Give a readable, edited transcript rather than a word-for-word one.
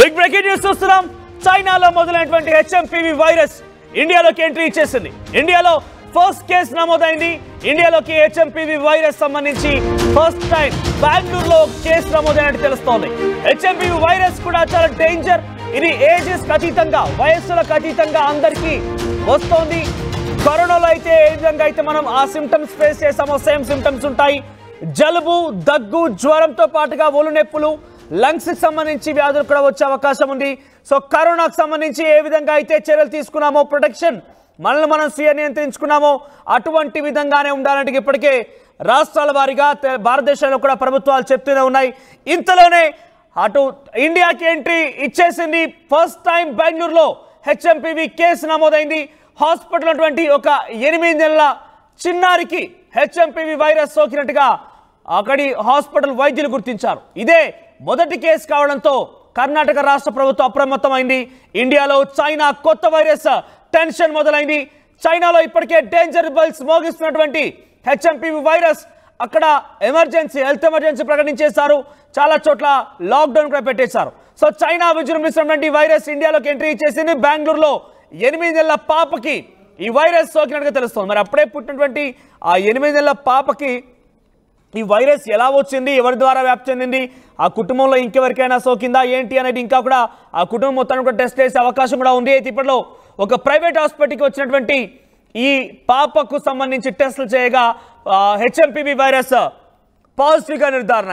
Big breaking news చూస్తున్నాం. చైనాలో మొదలైనటువంటి హెచ్ఎంపీవీ వైరస్ ఇండియాలోకి ఎంట్రీ ఇచ్చేసింది. ఇండియాలో ఫస్ట్ కేసు నమోదైంది. ఇండియాలోకి హెచ్ఎంపీవీ వైరస్ సంబంధించి ఫస్ట్ టైం బెంగళూరులో కేసు నమోదైనట్టు తెలుస్తోంది. హెచ్ఎంపీవీ వైరస్ కూడా చాలా డేంజర్. ఇది ఏజెస్ అతీతంగా, వయస్సులకు అతీతంగా అందరికీ వస్తోంది. కరోనాలో అయితే ఏ విధంగా అయితే మనం ఆ సిమ్టమ్స్ ఫేస్ చేసామో సేమ్ సిమ్టమ్స్ ఉంటాయి. జలుబు, దగ్గు, జ్వరంతో పాటుగా ఒళ్ళు నొప్పులు, లంగ్స్ కి సంబంధించి వ్యాధులు కూడా వచ్చే అవకాశం ఉంది. సో కరోనాకు సంబంధించి ఏ విధంగా అయితే చర్యలు తీసుకున్నామో, ప్రొటెక్షన్ మనల్ని మనం స్వీయ నియంత్రించుకున్నామో అటువంటి విధంగానే ఉండాలంటే ఇప్పటికే రాష్ట్రాల వారీగా భారతదేశంలో కూడా ప్రభుత్వాలు చెప్తూనే ఉన్నాయి. ఇంతలోనే అటు ఇండియాకి ఎంట్రీ ఇచ్చేసింది. ఫస్ట్ టైం బెంగళూరులో హెచ్ఎంపీవీ కేసు నమోదైంది. హాస్పిటల్ ఉన్నటువంటి ఒక 8 నెలల చిన్నారికి హెచ్ఎంపీవీ వైరస్ సోకినట్టుగా అక్కడి హాస్పిటల్ వైద్యులు గుర్తించారు. ఇదే మొదటి కేసు కావడంతో కర్ణాటక రాష్ట్ర ప్రభుత్వం అప్రమత్తమైంది. ఇండియాలో చైనా కొత్త వైరస్ టెన్షన్ మొదలైంది. చైనాలో ఇప్పటికే డేంజర్ బెల్స్ మోగిస్తున్నటువంటి హెచ్ఎంపీవీ వైరస్ అక్కడ హెల్త్ ఎమర్జెన్సీ ప్రకటించేశారు. చాలా చోట్ల లాక్డౌన్ కూడా పెట్టేశారు. సో చైనా విజృంభిస్తున్నటువంటి వైరస్ ఇండియాలోకి ఎంట్రీ ఇచ్చేసింది. బెంగళూరులో 8 నెలల పాపకి ఈ వైరస్ సోకినట్టుగా తెలుస్తుంది. మరి అప్పుడే పుట్టినటువంటి ఆ 8 నెలల పాపకి ఈ వైరస్ ఎలా వచ్చింది, ఎవరి ద్వారా వ్యాప్తి చెందింది, ఆ కుటుంబంలో ఇంకెవరికైనా సోకిందా ఏంటి అనేది ఇంకా కూడా ఆ కుటుంబం మొత్తాన్ని కూడా టెస్ట్ చేసే అవకాశం కూడా ఉంది. అయితే ఇప్పట్లో ఒక ప్రైవేట్ హాస్పిటల్కి వచ్చినటువంటి ఈ పాపకు సంబంధించి టెస్టులు చేయగా హెచ్ఎంపీవీ వైరస్ పాజిటివ్గా నిర్ధారణ